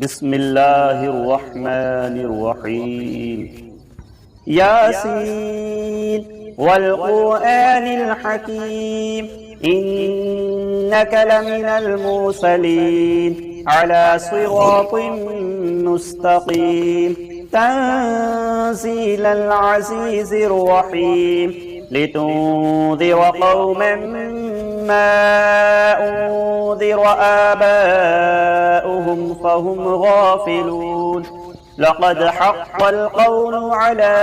بسم الله الرحمن الرحيم ياسين والقرآن الحكيم إنك لمن المرسلين على صراط مستقيم تنزيل العزيز الرحيم لتنذر قوما ما أنذر آباؤهم فهم غافلون لقد حق القول على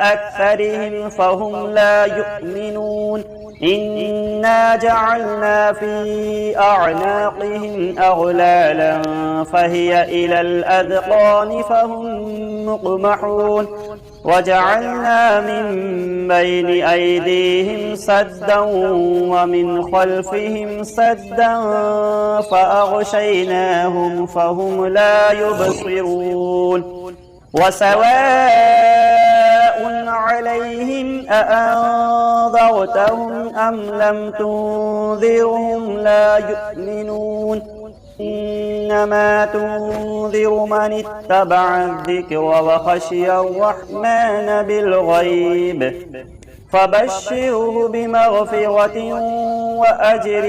أكثرهم فهم لا يؤمنون إنا جعلنا في أعناقهم أغلالا فهي إلى الأذقان فهم مقمحون وجعلنا من بين أيديهم سدا ومن خلفهم سدا فأغشيناهم فهم لا يبصرون وسواء عليهم أأنذرتهم أم لم تنذرهم لا يؤمنون إنما تنذر من اتبع الذكر وخشي الرحمن بالغيب فبشره بمغفرة وأجر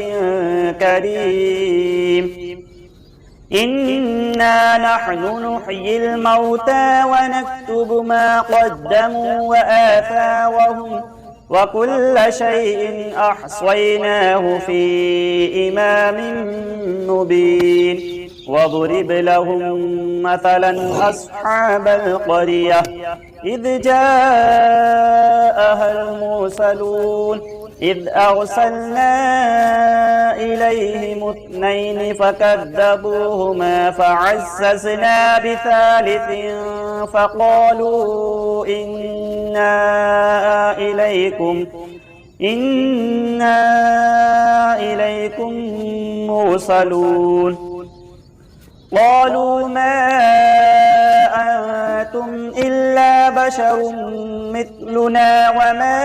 كريم إنا نحن نحيي الموتى ونكتب ما قدموا وآثارهم وكل شيء أحصيناه في إمام مبين واضرب لهم مثلا أصحاب القرية إذ جاءها المرسلون إذ أرسلنا إليهم اثنين فكذبوهما فعززنا بثالث فقالوا إنا إليكم مرسلون قالوا ما أنتم إلا بشر مثلنا وما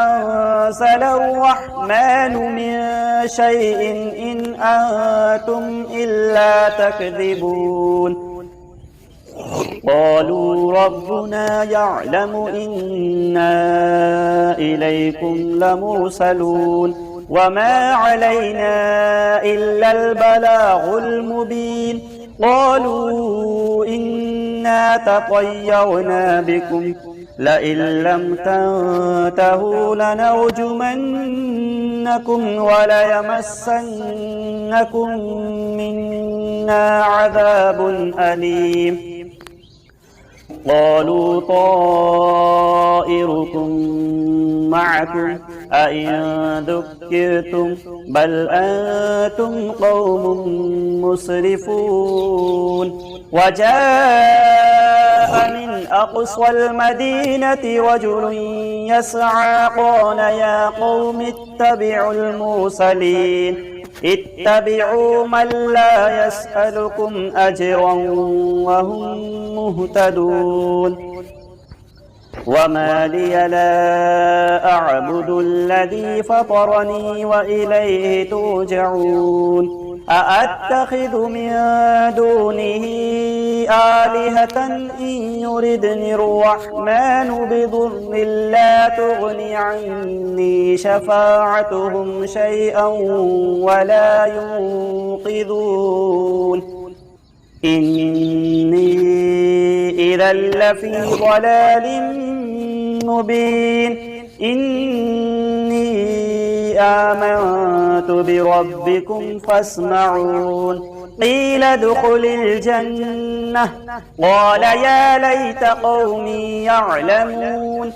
أنزل الرحمن من شيء إن أنتم إلا تكذبون قالوا ربنا يعلم إنا إليكم لمرسلون وما علينا إلا البلاغ المبين قالوا إنا تطيرنا بكم لئن لم تنتهوا لنرجمنكم وليمسنكم منا عذاب أليم قالوا طائركم معكم أئن ذكرتم بل أنتم قوم مسرفون وجاء من أقصى المدينة رجل يسعى قال يا قوم اتبعوا المرسلين اتبعوا من لا يسألكم أجرا وهم مهتدون وما لي لا أعبد الذي فطرني وإليه ترجعون أأتخذ من دونه آلهة إن يردني الرحمن بضر لا تغني عني شفاعتهم شيئا ولا ينقذون إني إذا لفي ضلال مبين إني آمنت بربكم فاسمعون قيل ادخل الجنة قال يا ليت قومي يعلمون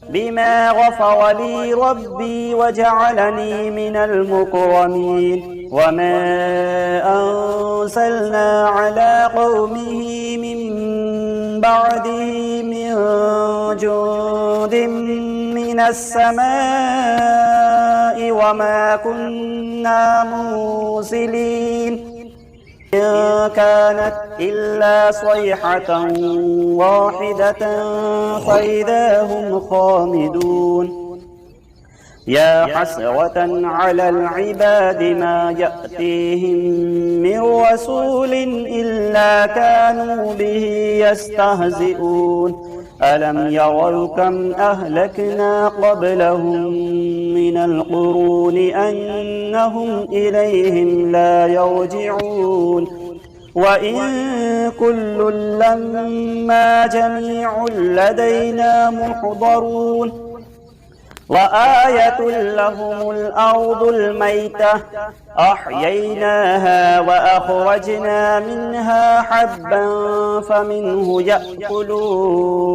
بما غفر لي ربي وجعلني من المكرمين وما أنزلنا على قومه من بعده من جند من السماء وما كنا مرسلين إن كانت إلا صيحة واحدة فإذا هم خامدون يا حسرة على العباد ما يأتيهم من رسول إلا كانوا به يستهزئون ألم يروا كم أهلكنا قبلهم من القرون أنهم إليهم لا يرجعون وإن كل لما جميع لدينا محضرون وآية لهم الأرض الميتة أحييناها وأخرجنا منها حبا فمنه يأكلون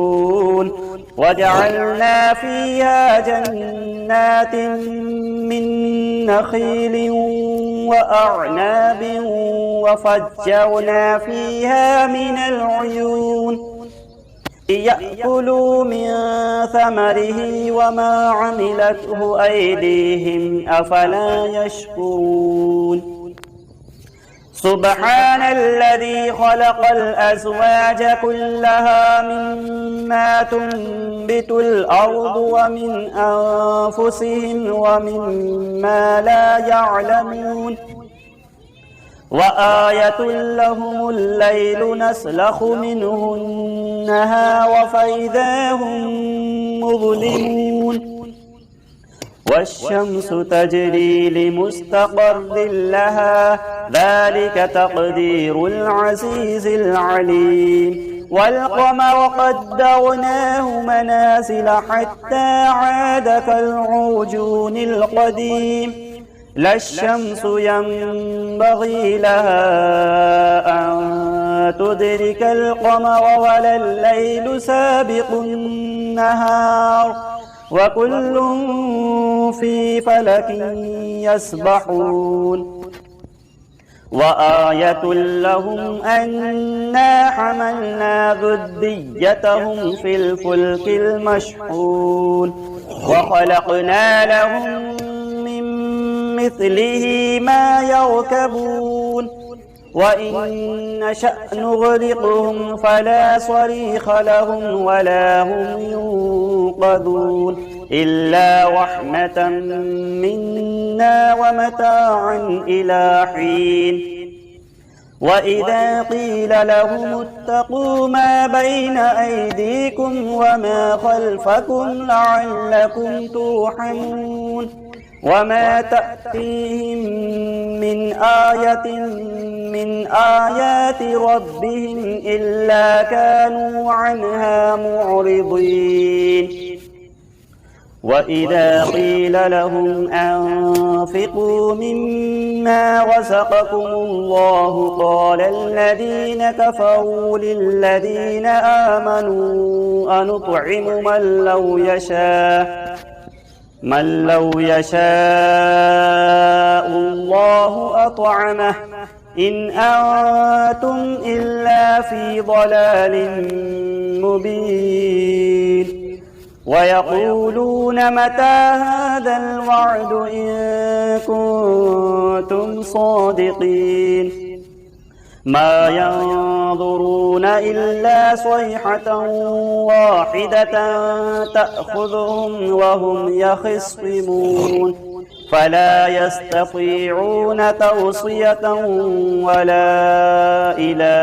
وجعلنا فيها جنات من نخيل وأعناب وفجرنا فيها من العيون ليأكلوا من ثمره وما عملته أيديهم أفلا يشكرون سبحان الذي خلق الأزواج كلها مما تنبت الأرض ومن أنفسهم ومما لا يعلمون وآية لهم الليل نسلخ منه النهار فإذا هم مظلمون والشمس تجري لمستقر لها ذلك تقدير العزيز العليم والقمر قدرناه منازل حتى عاد كالعرجون القديم لا الشمس ينبغي لها أن تدرك القمر ولا الليل سابق النهار وكل في فلك يسبحون وآية لهم أنا حملنا ذريتهم في الفلك المشحون وخلقنا لهم مثله ما يركبون وإن نشأ نغرقهم فلا صريخ لهم ولا هم ينقذون إلا رحمة منا ومتاعا إلى حين وإذا قيل لهم اتقوا ما بين أيديكم وما خلفكم لعلكم ترحمون وما تأتيهم من آية من آيات ربهم إلا كانوا عنها معرضين وإذا قيل لهم أنفقوا مما رزقكم الله قال الذين كفروا للذين آمنوا أنطعم من لو يشاء الله أطعمه إن أنتم إلا في ضلال مبين ويقولون متى هذا الوعد إن كنتم صادقين ما ينظرون إلا صيحة واحدة تأخذهم وهم يخصمون فلا يستطيعون توصية ولا إلى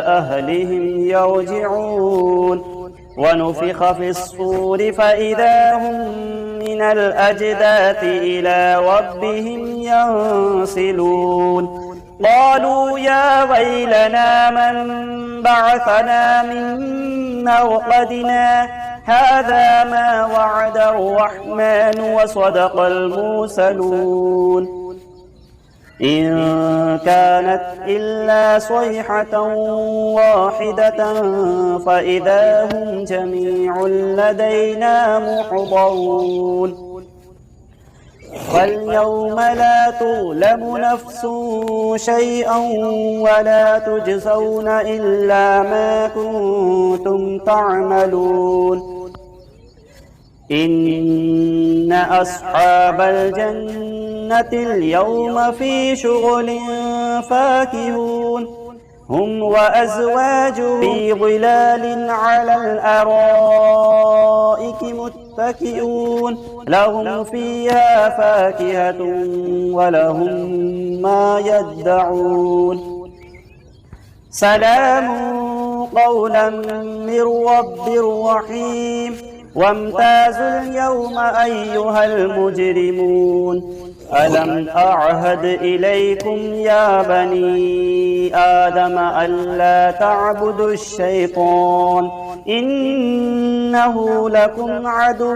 أهلهم يرجعون ونفخ في الصور فإذا هم من الأجداث إلى ربهم ينسلون قالوا يا ويلنا من بعثنا من مرقدنا هذا ما وعد الرحمن وصدق المرسلون إن كانت إلا صيحة واحدة فإذا هم جميع لدينا محضرون فاليوم لا تظلم نفس شيئا ولا تجزون إلا ما كنتم تعملون إن أصحاب الجنة اليوم في شغل فاكهون هم وأزواجهم في ظلال على الأرائك متكئون متكئون لهم فيها فاكهة ولهم ما يدعون سلام قولا من رب رحيم وامتازوا اليوم أيها المجرمون ألم أعهد إليكم يا بني آدم ألا تعبدوا الشيطان إنه لكم عدو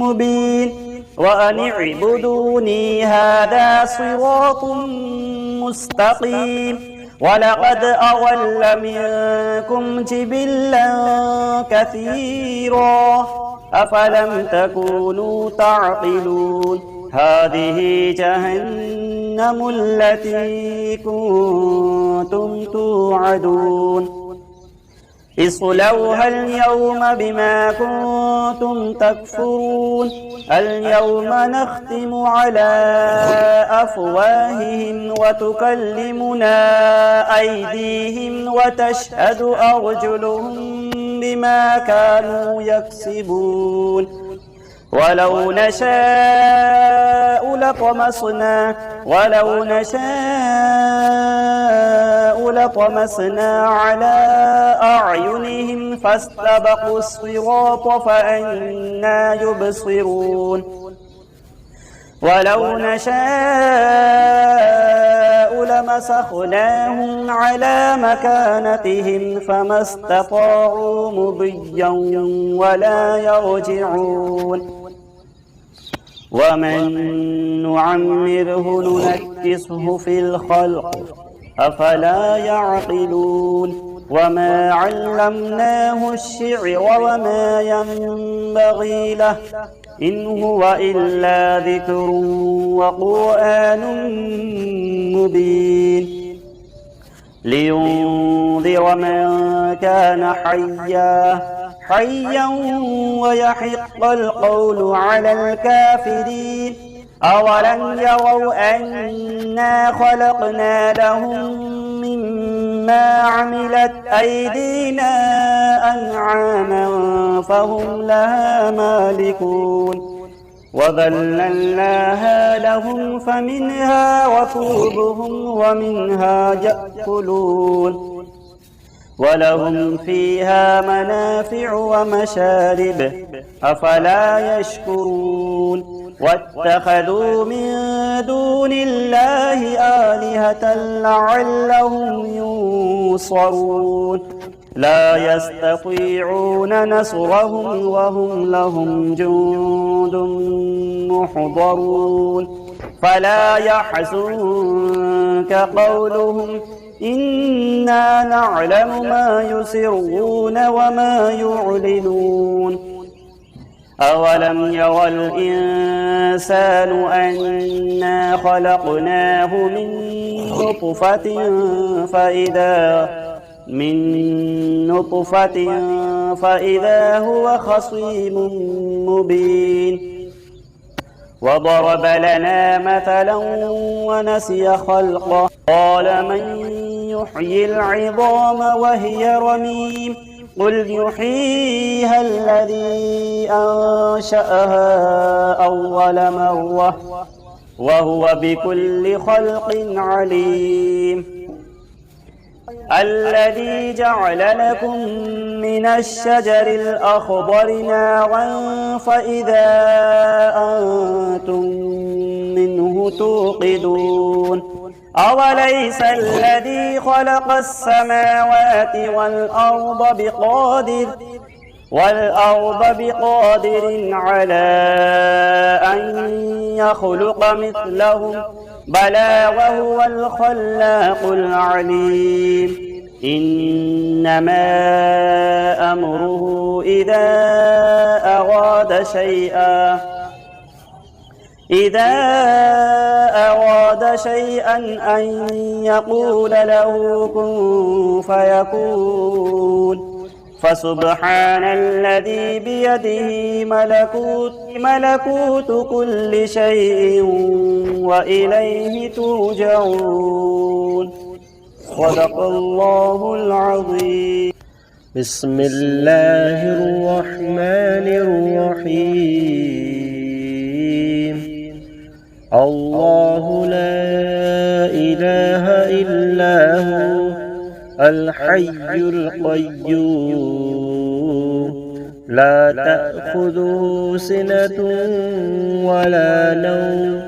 مبين وأن اعبدوني هذا صراط مستقيم ولقد أضل منكم جبلا كثيرا أفلم تكونوا تعقلون هذه جهنم التي كنتم توعدون اصلوها اليوم بما كنتم تكفرون اليوم نختم على أفواههم وتكلمنا أيديهم وتشهد أرجلهم بما كانوا يكسبون ولو نشاء لطمسنا على أعينهم فاستبقوا الصراط فأنى يبصرون ولو نشاء لمسخناهم على مكانتهم فما استطاعوا مضيا ولا يرجعون ومن نعمره ننكسه في الخلق أفلا يعقلون وما علمناه الشعر وما ينبغي له إن هو إلا ذكر وقرآن مبين لينذر من كان حيا ويحق القول على الكافرين أولم يروا أنا خلقنا لهم مما عملت أيدينا أنعاما فهم لها مالكون وذللناها لهم فمنها ركوبهم ومنها يأكلون ولهم فيها منافع ومشارب أفلا يشكرون واتخذوا من دون الله آلهة لعلهم ينصرون لا يستطيعون نصرهم وهم لهم جند محضرون فلا يحزنك قولهم إنا نعلم ما يسرون وما يعلنون أولم يرى الإنسان أنا خلقناه من نطفة فإذا هو خصيم مبين وضرب لنا مثلا ونسي خلقه قال من يحيي العظام وهي رميم قل يحييها الذي أنشأها أول مرة وهو بكل خلق عليم الذي جعل لكم من الشجر الأخضر نارا فإذا أنتم منه توقدون أوليس الذي خلق السماوات والأرض بقادر على أن يخلق مثلهم بلى وهو الخلاق العليم إنما أمره إذا أراد شيئا أن يقول له كن فيكون فسبحان الذي بيده ملكوت كل شيء وإليه ترجعون صدق الله العظيم. بسم الله الرحمن الرحيم. الله لا إله إلا هو الحي القيوم لا تأخذه سنة ولا نوم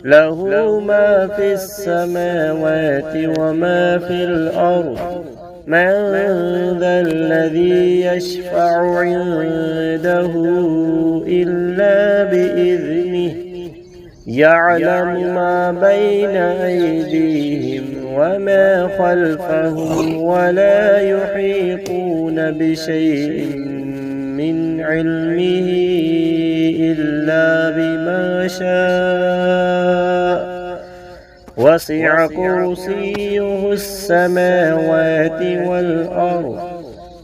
له ما في السماوات وما في الأرض من ذا الذي يشفع عنده إلا بإذنه يعلم ما بين أيديهم وما خلفهم ولا يحيطون بشيء من علمه إلا بما شاء وسع كرسيه السماوات والأرض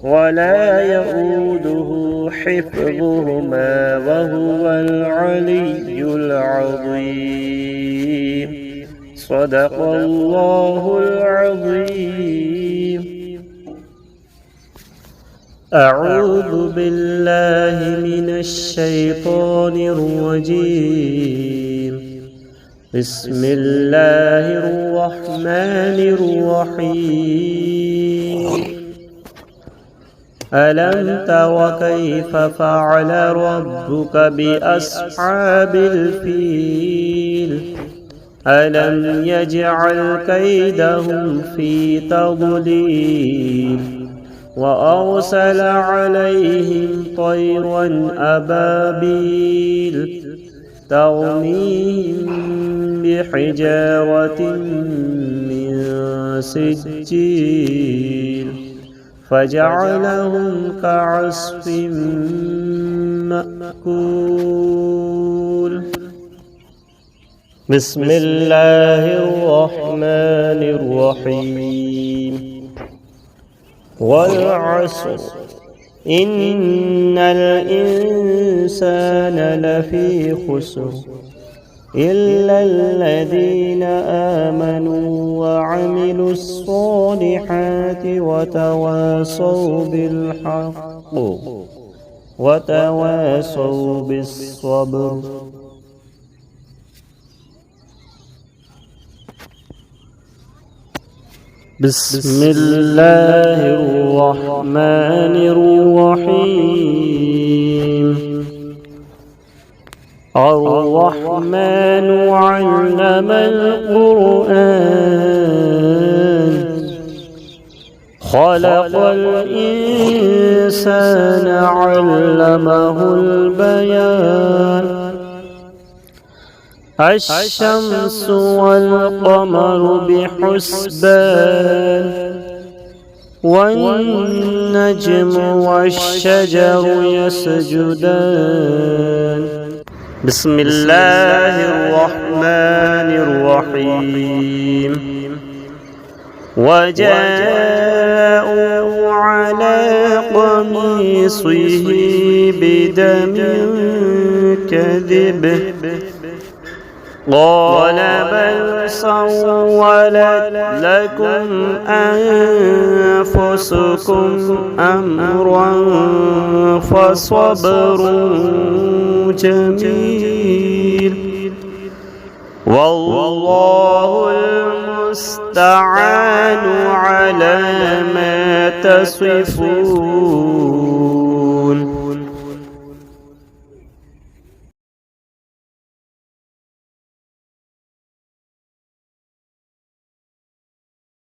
ولا يؤوده حفظهما وهو العلي العظيم. صدق الله العظيم. أعوذ بالله من الشيطان الرجيم. بسم الله الرحمن الرحيم. ألم تر كيف فعل ربك بأصحاب الفيل ألم يجعل كيدهم في تضليل وأرسل عليهم طيرا أبابيل ترميهم بحجارة من سجيل فجعلهم كعصف مأكول. بسم الله الرحمن الرحيم. والعصر إن الإنسان لفي خسر إلا الذين آمنوا وعملوا الصالحات وتواصوا بالحق وتواصوا بالصبر. بسم الله الرحمن الرحيم. الرحمن علم القرآن خلق الإنسان علمه البيان. الشمس والقمر بحسبان والنجم والشجر يسجدان. بسم الله الرحمن الرحيم. وجاءوا على قميصه بدم كذب قال بل سولت لكم أنفسكم أمرا فصبر جميل والله المستعان على ما تصفون.